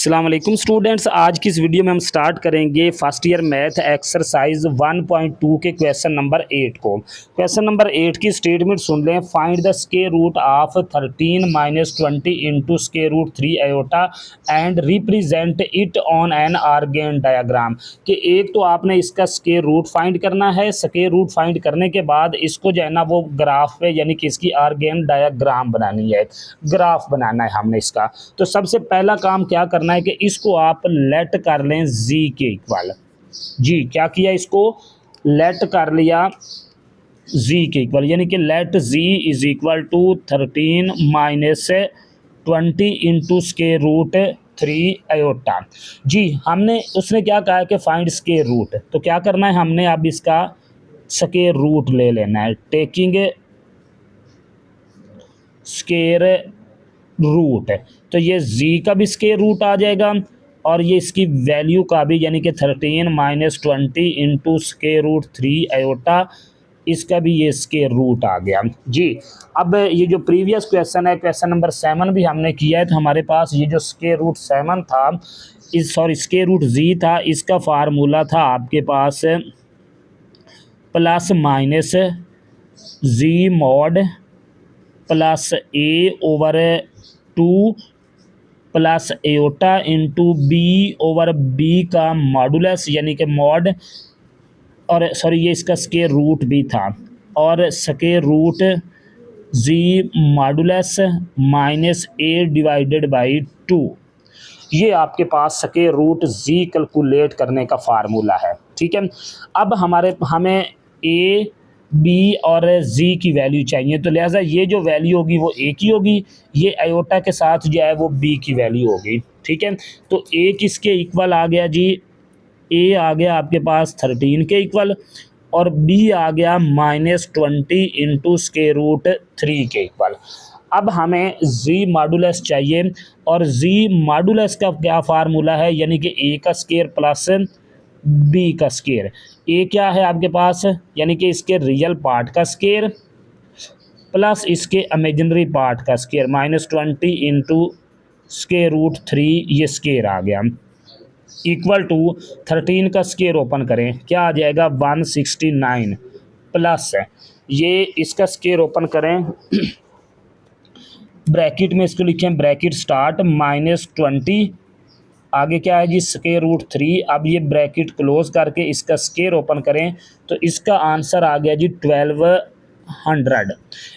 अस्सलाम वालेकुम स्टूडेंट्स, आज की इस वीडियो में हम स्टार्ट करेंगे फर्स्ट ईयर मैथ एक्सरसाइज 1.2 के क्वेश्चन नंबर 8 को। क्वेश्चन नंबर 8 की स्टेटमेंट सुन लें। Find the square root of 13 minus 20 into square root 3 iota and represent it on an Argand diagram. कि एक तो आपने इसका स्क्वायर रूट फाइंड करना है, स्क्वायर रूट फाइंड करने के बाद इसको जो है ना वो ग्राफ पे यानी कि इसकी आर्गेन डायग्राम बनानी है, ग्राफ बनाना है हमने इसका। तो सबसे पहला काम क्या करना है कि इसको आप लेट कर लें जी के इक्वल। जी क्या किया, इसको लेट कर लिया जी के इक्वल, यानी कि let G is equal to 13 minus 20 into square root 3 iota. G हमने उसने क्या कहा है कि फाइंड स्क्वायर रूट, तो क्या करना है हमने अब इसका स्क्वायर रूट ले लेना है, टेकिंग स्क्वायर रूट। तो ये जी का भी स्क्वायर रूट आ जाएगा और ये इसकी वैल्यू का भी, यानी कि 13 minus 20 into square root 3 iota, इसका भी ये स्क्वायर रूट आ गया। जी अब ये जो प्रीवियस क्वेश्चन है, क्वेश्चन नंबर 7 भी हमने किया है, तो हमारे पास ये जो स्क्वायर रूट 7 था, स्क्वायर रूट जी था, इसका फार्मूला था आपके पास plus minus G mod plus A over 2 plus iota into B over B का मॉडुलस, यानी कि मॉड, और सॉरी ये इसका स्क्वायर रूट भी था, और square root z modulus minus a divided by 2। ये आपके पास स्क्वायर रूट जी कैलकुलेट करने का फार्मूला है। ठीक है, अब हमें ए बी और जी की वैल्यू चाहिए, तो लिहाजा ये जो वैल्यू होगी वो ए की होगी, ये आयोटा के साथ जो है वो बी की वैल्यू होगी। ठीक है, तो ए किसके इक्वल आ गया जी, ए आ गया आपके पास 13 के इक्वल, और बी आ गया -20 इंटू स्क्वायर रूट 3 के इक्वल। अब हमें जी मॉडुलस चाहिए, और जी मॉडुलस का क्या फार्मूला है, यानी कि ए का स्क्वायर प्लस बी का स्क्वायर। ए क्या है आपके पास, यानी कि इसके रियल पार्ट का स्क्वायर प्लस इसके इमेजिनरी पार्ट का स्क्वायर, -20 इंटू स्क्वायर रूट 3, ये स्क्वायर आ गया, इक्वल टू 13 का स्क्वायर ओपन करें, क्या आ जाएगा 169, प्लस ये इसका स्क्वायर ओपन करें ब्रैकेट में इसको लिखें, ब्रैकेट स्टार्ट -20, आगे क्या है जी स्क्वायर रूट 3। अब ये ब्रैकेट क्लोज करके इसका स्क्वायर ओपन करें, तो इसका आंसर आ गया जी 1200।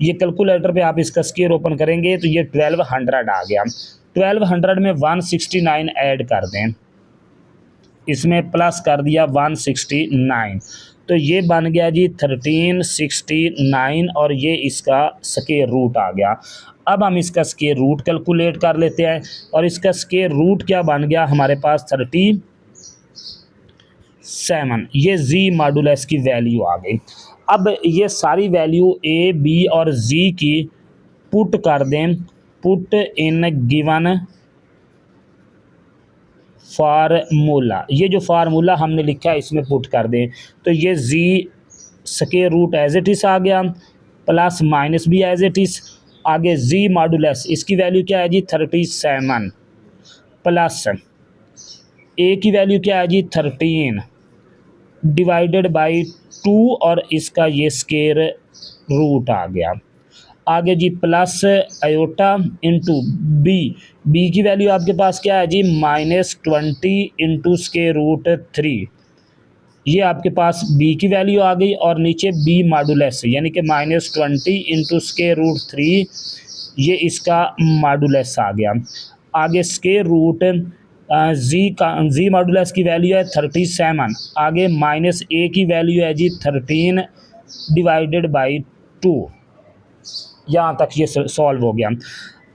ये कैलकुलेटर पे आप इसका स्क्वायर ओपन करेंगे तो ये 1200 आ गया। 1200 में 169 ऐड कर दें, इसमें प्लस कर दिया 169, तो ये बन गया जी 1369, और ये इसका स्क्वायर रूट आ गया। अब हम इसका स्क्वायर रूट कैलकुलेट कर लेते हैं, और इसका स्क्वायर रूट क्या बन गया हमारे पास 37, ये जी मॉडुलस की वैल्यू आ गई। अब ये सारी वैल्यू ए बी और जी की पुट कर दें, पुट इन गिवन फार्मूला। ये जो फार्मूला हमने लिखा है इसमें पुट कर दें, तो ये G square root as it is आ गया, प्लस माइनस भी एज इट इज़, आगे जी मॉडुलस इसकी वैल्यू क्या है जी 37, प्लस ए की वैल्यू क्या है जी 13 डिवाइडेड बाई 2, और इसका ये स्क्वायर रूट आ गया। आगे G plus iota into B, B की वैल्यू आपके पास क्या है जी -20 इंटू स्क्वायर रूट 3, ये आपके पास बी की वैल्यू आ गई, और नीचे बी मॉडुलस यानी कि -20 इंटू स्क्वायर रूट 3, ये इसका मॉडुलस आ गया। आगे स्क्वायर रूट जी मॉडुलस की वैल्यू है 37, आगे माइनस ए की वैल्यू है जी 13 डिवाइडेड बाई 2। यहाँ तक ये सॉल्व हो गया।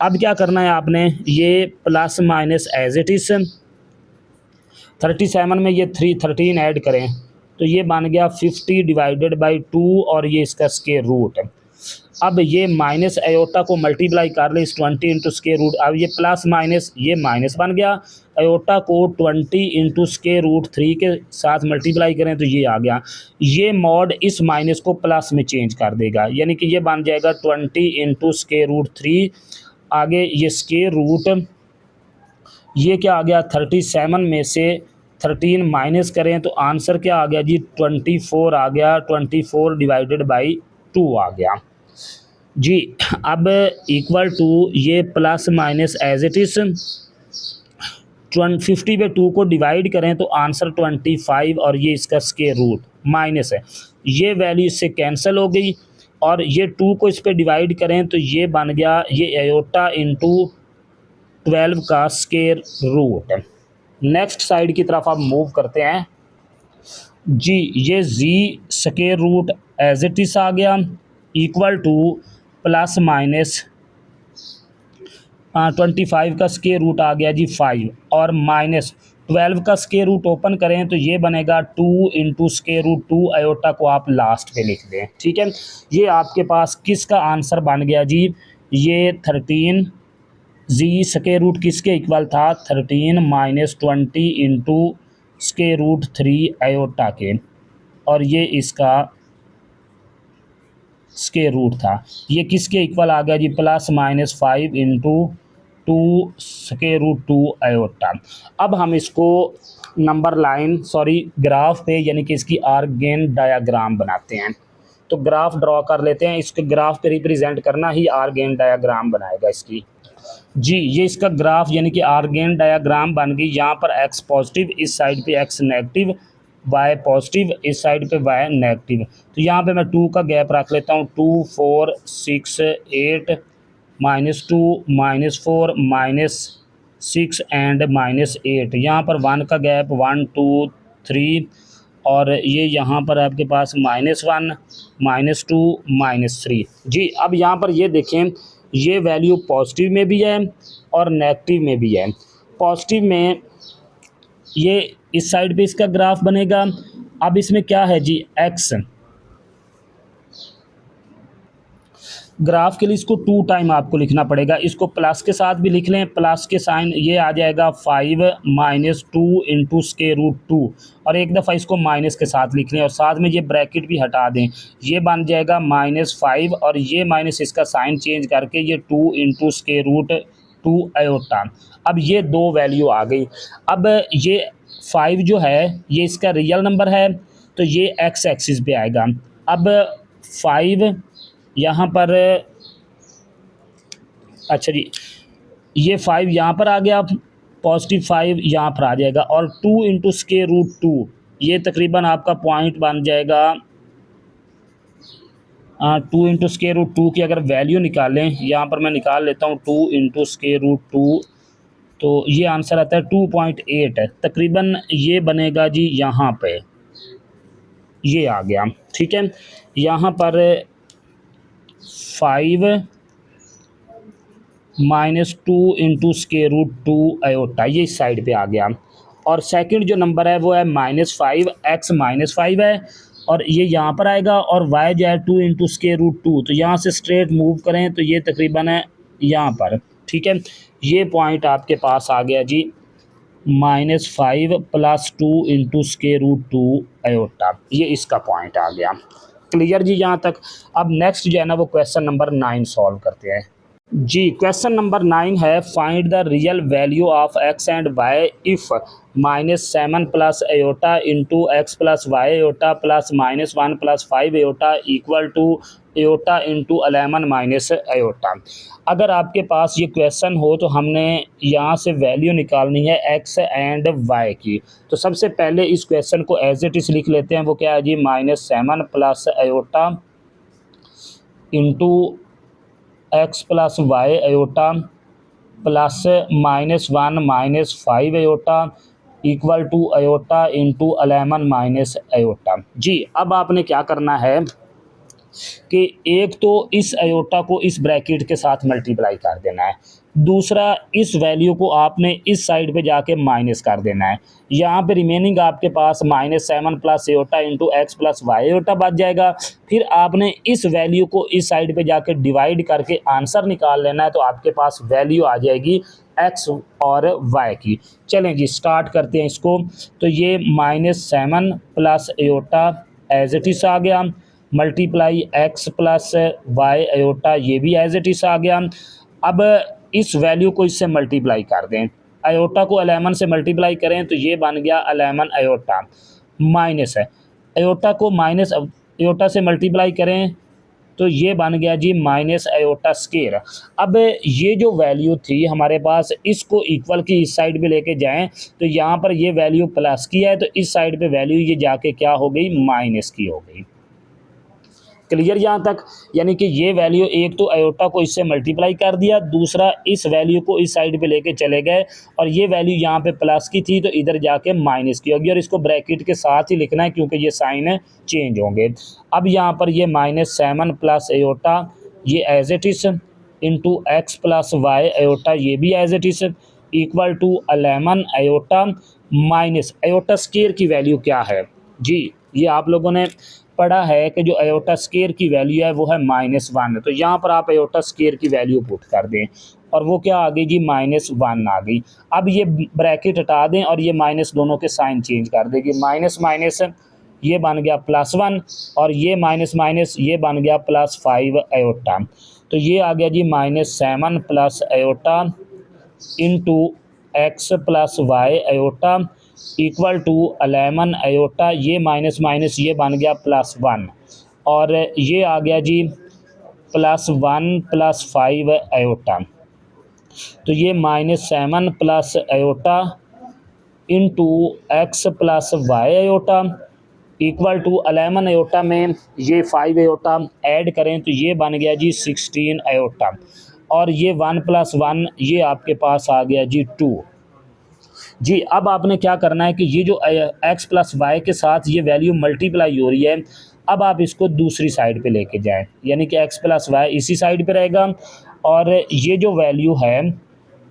अब क्या करना है आपने, ये plus minus as it is 37 में ये 13 ऐड करें, तो ये बन गया 50 डिवाइडेड बाई 2, और ये इसका स्क्वायर रूट। अब ये माइनस आयोटा को मल्टीप्लाई कर ले इस 20 इंटू स्क्वायर रूट, अब ये प्लस माइनस ये माइनस बन गया, आयोटा को 20 इंटू स्क्वायर रूट 3 के साथ मल्टीप्लाई करें तो ये आ गया। ये मॉड इस माइनस को प्लस में चेंज कर देगा, यानी कि ये बन जाएगा 20 इंटू स्क्वायर रूट 3, आगे ये स्क्वायर रूट ये क्या आ गया 37 में से 13 माइनस करें तो आंसर क्या आ गया जी 24 आ गया, 24 डिवाइडेड बाई 2 आ गया जी। अब इक्वल टू ये plus minus as it is 50 पे 2 को डिवाइड करें तो आंसर 25 और ये इसका स्क्वायर रूट माइनस है, ये वैल्यू इससे कैंसिल हो गई और ये 2 को इस पर डिवाइड करें तो ये बन गया ये एयोटा इंटू 12 का स्क्वायर रूट। नेक्स्ट साइड की तरफ आप मूव करते हैं जी। ये G square root as it is आ गया इक्वल टू प्लस माइनस 25 का स्क्वायर रूट आ गया जी 5 और माइनस 12 का स्क्वायर रूट ओपन करें तो ये बनेगा 2 इंटू स्क्वायर रूट 2 आयोटा को आप लास्ट पे लिख दें, ठीक है। ये आपके पास किसका आंसर बन गया जी, ये 13 जी स्क्वायर रूट किसके इक्वल था 13 minus 20 into square root 3 iota के, और ये इसका स्क्वायर रूट था। ये किसके इक्वल आ गया जी plus minus 5 into 2 square root 2 iota. अब हम इसको नंबर लाइन ग्राफ पे यानी कि इसकी आर्गेन डायाग्राम बनाते हैं। तो ग्राफ ड्रॉ कर लेते हैं, इसके ग्राफ पे रिप्रेजेंट करना ही आर्गेन डायाग्राम बनाएगा इसकी जी। ये इसका ग्राफ यानी कि आर्गेन डायाग्राम बन गई। यहाँ पर एक्स पॉजिटिव, इस साइड पे एक्स नेगेटिव, वाई पॉजिटिव, इस साइड पे वाई नेगेटिव। तो यहाँ पे मैं 2 का गैप रख लेता हूँ, 2 4 6 8 -2 -4 -6 एंड -8। यहाँ पर 1 का गैप 1 2 3 और ये यहाँ पर आपके पास -1 -2 -3 जी। अब यहाँ पर ये देखें, ये वैल्यू पॉजिटिव में भी है और नेगेटिव में भी है। पॉजिटिव में ये इस साइड पे इसका ग्राफ बनेगा। अब इसमें क्या है जी एक्स, ग्राफ के लिए इसको 2 टाइम आपको लिखना पड़ेगा। इसको प्लस के साथ भी लिख लें, प्लस के साइन ये आ जाएगा 5 -2 इंटू स्क्वायर रूट 2, और एक दफ़ा इसको माइनस के साथ लिख लें और साथ में ये ब्रैकेट भी हटा दें, ये बन जाएगा -5 और ये माइनस इसका साइन चेंज करके ये 2 इंटू स्क्वायर रूट 2 आयोटा। अब ये दो वैल्यू आ गई। अब ये 5 जो है ये इसका रियल नंबर है तो ये एक्स एक्सिस पे आएगा। अब 5 यहाँ पर, अच्छा जी, ये 5 यहाँ पर आ गया, पॉजिटिव 5 यहाँ पर आ जाएगा और 2 इंटू स्क्वायर रूट 2 ये तकरीबन आपका पॉइंट बन जाएगा 2 इंटू स्क्वायर रूट 2 की अगर वैल्यू निकालें, यहाँ पर मैं निकाल लेता हूँ 2 इंटू स्क्वायर रूट 2, तो ये आंसर आता है 2.8 तकरीबन। ये बनेगा जी यहाँ पे, ये आ गया, ठीक है। यहाँ पर 5 -2 इंटू स्क्वायर रूट 2 आयोटा, ये इस साइड पे आ गया। और सेकंड जो नंबर है वो है -5, एक्स -5 है और ये यहाँ पर आएगा, और वाई जो है 2 इंटू स्क्वायर रूट 2, तो यहाँ से स्ट्रेट मूव करें तो ये तकरीबन है यहाँ पर, ठीक है। ये पॉइंट आपके पास आ गया जी -5 + 2 इंटू स्क्वायर रूट 2 आयोटा, ये इसका पॉइंट आ गया। क्लियर जी यहाँ तक। अब नेक्स्ट जो है ना वो क्वेश्चन नंबर 9 सॉल्व करते हैं जी। क्वेश्चन नंबर 9 है find the real value of x and y if -7 + iota into x + y iota plus -1 + 5 iota equal to iota into 11 - iota. अगर आपके पास ये क्वेश्चन हो तो हमने यहाँ से वैल्यू निकालनी है एक्स एंड वाई की। तो सबसे पहले इस क्वेश्चन को एज इट इज लिख लेते हैं। वो क्या है जी -7 + iota into x + y iota plus -1 - 5 iota equal to iota into 11 - iota जी। अब आपने क्या करना है कि एक तो इस आयोटा को इस ब्रैकेट के साथ मल्टीप्लाई कर देना है, दूसरा इस वैल्यू को आपने इस साइड पे जाके माइनस कर देना है। यहाँ पे रिमेनिंग आपके पास -7 + iota into x + y iota बच जाएगा। फिर आपने इस वैल्यू को इस साइड पे जाके डिवाइड करके आंसर निकाल लेना है, तो आपके पास वैल्यू आ जाएगी एक्स और वाई की। चलें जी स्टार्ट करते हैं इसको। तो ये -7 + आयोटा एज इट इज़ आ गया, मल्टीप्लाई एक्स + वाई आयोटा, ये भी एज इट इज़ आ गया। अब इस वैल्यू को इससे मल्टीप्लाई कर दें आयोटा को 11 से मल्टीप्लाई करें तो ये बन गया 11 आयोटा, माइनस है आयोटा को माइनस आयोटा से मल्टीप्लाई करें तो ये बन गया जी माइनस आयोटा स्केयर। अब ये जो वैल्यू थी हमारे पास, इसको इक्वल की इस साइड पे लेके जाएं तो यहाँ पर ये वैल्यू प्लस की है, तो इस साइड पे वैल्यू ये जाके क्या हो गई, माइनस की हो गई। क्लियर यहाँ तक? यानी कि ये वैल्यू, एक तो आयोटा को इससे मल्टीप्लाई कर दिया, दूसरा इस वैल्यू को इस साइड पे लेके चले गए और ये वैल्यू यहाँ पे प्लस की थी तो इधर जाके माइनस की होगी, और इसको ब्रैकेट के साथ ही लिखना है क्योंकि ये साइन चेंज होंगे। अब यहाँ पर ये -7 प्लस आयोटा ये as it is into x plus y iota ये भी as it is equal to 11 iota minus iota square की वैल्यू क्या है जी, ये आप लोगों ने पढ़ा है कि जो आयोटा स्केयर की वैल्यू है वो है -1, तो यहाँ पर आप आयोटा स्केयर की वैल्यू पुट कर दें और वो क्या आ गई जी, -1 आ गई। अब ये ब्रैकेट हटा दें और ये माइनस दोनों के साइन चेंज कर देगी, माइनस माइनस ये बन गया +1 और ये माइनस माइनस ये बन गया +5 आयोटा, तो ये आ गया जी -7 plus iota into x plus y iota equal to 11 iota, ये माइनस माइनस ये बन गया +1 और ये आ गया जी +1 + 5 आयोटा, तो ये -7 plus iota into x plus y iota equal to 11 iota में ये 5 आयोटा ऐड करें तो ये बन गया जी 16 आयोटा, और ये 1 + 1 ये आपके पास आ गया जी 2 जी। अब आपने क्या करना है कि ये जो एक्स प्लस वाई के साथ ये वैल्यू मल्टीप्लाई हो रही है, अब आप इसको दूसरी साइड पे लेके जाएं, यानी कि एक्स प्लस वाई इसी साइड पे रहेगा और ये जो वैल्यू है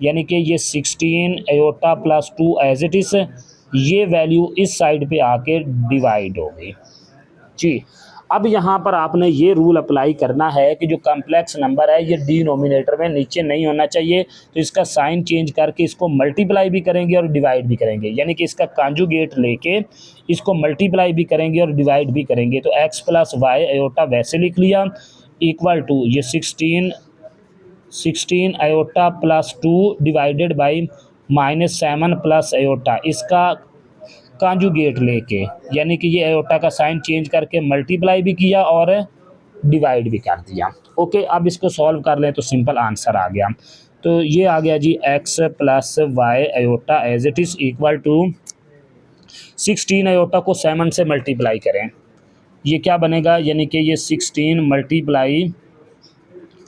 यानी कि ये 16 iota plus 2 as it is, ये वैल्यू इस साइड पे आके डिवाइड हो गई जी। अब यहाँ पर आपने ये रूल अप्लाई करना है कि जो कम्प्लेक्स नंबर है ये डिनोमिनेटर में नीचे नहीं होना चाहिए, तो इसका साइन चेंज करके इसको मल्टीप्लाई भी करेंगे और डिवाइड भी करेंगे, यानी कि इसका कॉन्जुगेट लेके इसको मल्टीप्लाई भी करेंगे और डिवाइड भी करेंगे। तो एक्स प्लस वाई आयोटा वैसे लिख लिया इक्वल टू ये 16 iota plus 2 divided by -7 plus iota, इसका कॉन्जुगेट लेके यानी कि ये आयोटा का साइन चेंज करके मल्टीप्लाई भी किया और डिवाइड भी कर दिया। ओके, अब इसको सॉल्व कर लें तो सिंपल आंसर आ गया। तो ये आ गया जी x plus y iota as it is equal to 16 iota को 7 से मल्टीप्लाई करें, ये क्या बनेगा, यानी कि ये 16 मल्टीप्लाई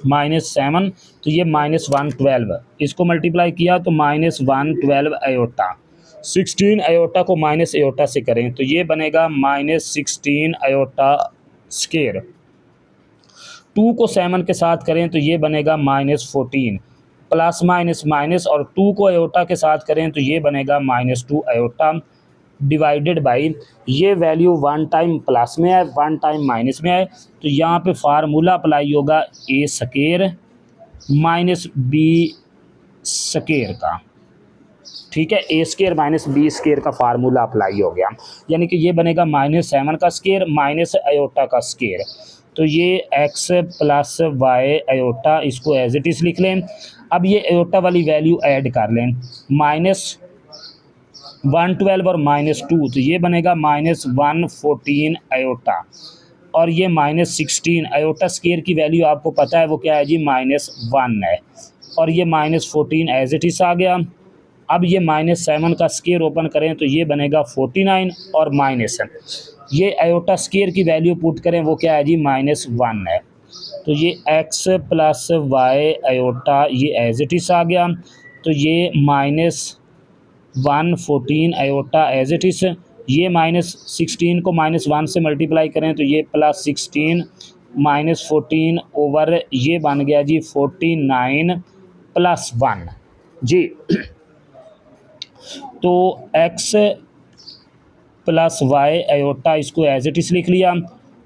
-7 तो ये -112, इसको मल्टीप्लाई किया तो -112 आयोटा, 16 आयोटा को माइनस आयोटा से करें तो ये बनेगा -16 आयोटा स्केयर, 2 को 7 के साथ करें तो ये बनेगा -14 प्लस माइनस माइनस, और 2 को आयोटा के साथ करें तो ये बनेगा -2 आयोटा डिवाइडेड बाई ये वैल्यू 1 टाइम प्लस में है 1 टाइम माइनस में है, तो यहाँ पे फार्मूला अप्लाई होगा ए स्केयर माइनस बी स्केयर का, ठीक है, ए स्केयर माइनस बी स्केयर का फार्मूला अप्लाई हो गया, यानी कि ये बनेगा -7 का स्केयर माइनस आयोटा का स्केयर, तो ये एक्स प्लस वाई आयोटा इसको एज इट इज़ लिख लें। अब ये आयोटा वाली वैल्यू ऐड कर लें, -112 और -2 तो ये बनेगा -114 आयोटा, और ये -16 आयोटा स्केयर की वैल्यू आपको पता है वो क्या है जी, -1 है, और ये -14 एज इट इज़ आ गया। अब ये -7 का स्केयर ओपन करें तो ये बनेगा 49 और माइनस ये आयोटा स्केयर की वैल्यू पुट करें वो क्या है जी, -1 है, तो ये एक्स प्लस वाई आयोटा ये एज इट इज़ आ गया, तो ये -114 आयोटा एज इट इज़, ये -16 को -1 से मल्टीप्लाई करें तो ये +16 -14 ओवर ये बन गया जी 49 + 1 जी। तो x प्लस वाई आयोटा इसको एज इट इज़ लिख लिया,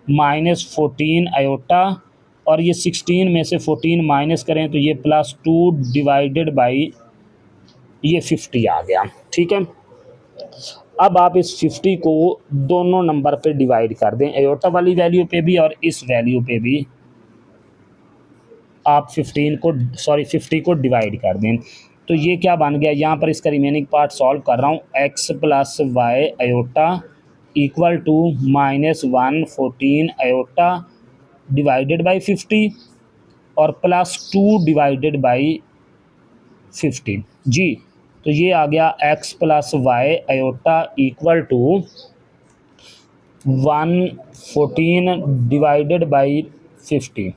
-14 आयोटा, और ये 16 में से 14 माइनस करें तो ये +2 डिवाइडेड बाई ये 50 आ गया, ठीक है। अब आप इस 50 को दोनों नंबर पे डिवाइड कर दें, आयोटा वाली वैल्यू पे भी और इस वैल्यू पे भी आप 50 को डिवाइड कर दें। तो ये क्या बन गया, यहाँ पर इसका रिमेनिंग पार्ट सॉल्व कर रहा हूँ, x plus y iota equal to -114 iota divided by 50 और +2 डिवाइडेड बाई 15 जी। तो ये आ गया x plus y iota equal to 114 divided by 50।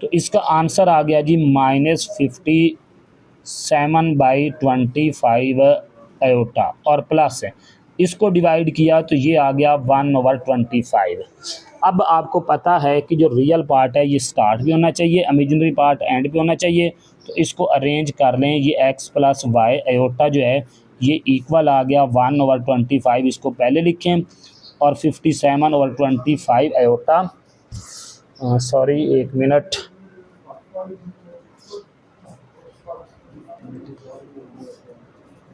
तो इसका आंसर आ गया जी -57/25 आयोटा और प्लस है, इसको डिवाइड किया तो ये आ गया 1/25। अब आपको पता है कि जो रियल पार्ट है ये स्टार्ट भी होना चाहिए, इमेजिनरी पार्ट एंड भी होना चाहिए। तो इसको अरेंज कर लें, ये एक्स प्लस वाई आयोटा जो है ये इक्वल आ गया 1/25, इसको पहले लिखें, और 57/25 आयोटा, सॉरी एक मिनट,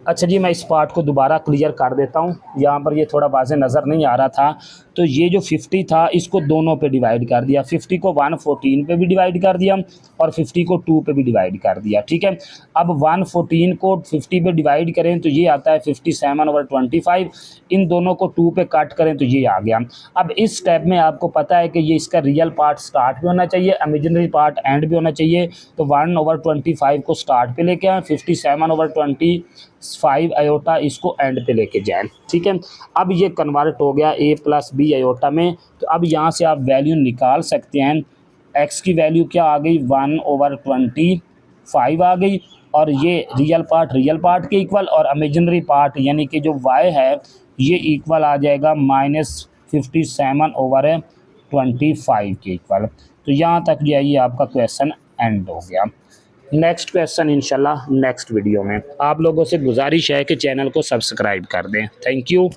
अच्छा जी मैं इस पार्ट को दोबारा क्लियर कर देता हूँ, यहाँ पर ये थोड़ा वाज़े नज़र नहीं आ रहा था। तो ये जो 50 था इसको दोनों पे डिवाइड कर दिया, 50 को 114 पे भी डिवाइड कर दिया और 50 को 2 पे भी डिवाइड कर दिया, ठीक है। अब 114 को 50 पे डिवाइड करें तो ये आता है 57/25, इन दोनों को 2 पे कट करें तो ये आ गया। अब इस स्टेप में आपको पता है कि ये इसका रियल पार्ट स्टार्ट भी होना चाहिए, इमेजिनरी पार्ट एंड भी होना चाहिए। तो 1/25 को स्टार्ट पे लेके आए, 57/25 आयोटा इसको एंड पे लेके जाएं, ठीक है। अब ये कन्वर्ट हो गया a प्लस बी आयोटा में। तो अब यहाँ से आप वैल्यू निकाल सकते हैं, x की वैल्यू क्या आ गई 1/25 आ गई, और ये रियल पार्ट के इक्वल, और इमेजिनरी पार्ट यानी कि जो y है ये इक्वल आ जाएगा -57/25 के इक्वल। तो यहाँ तक जो है ये आपका क्वेश्चन एंड हो गया। नेक्स्ट क्वेश्चन इंशाल्लाह नेक्स्ट वीडियो में। आप लोगों से गुजारिश है कि चैनल को सब्सक्राइब कर दें। Thank you.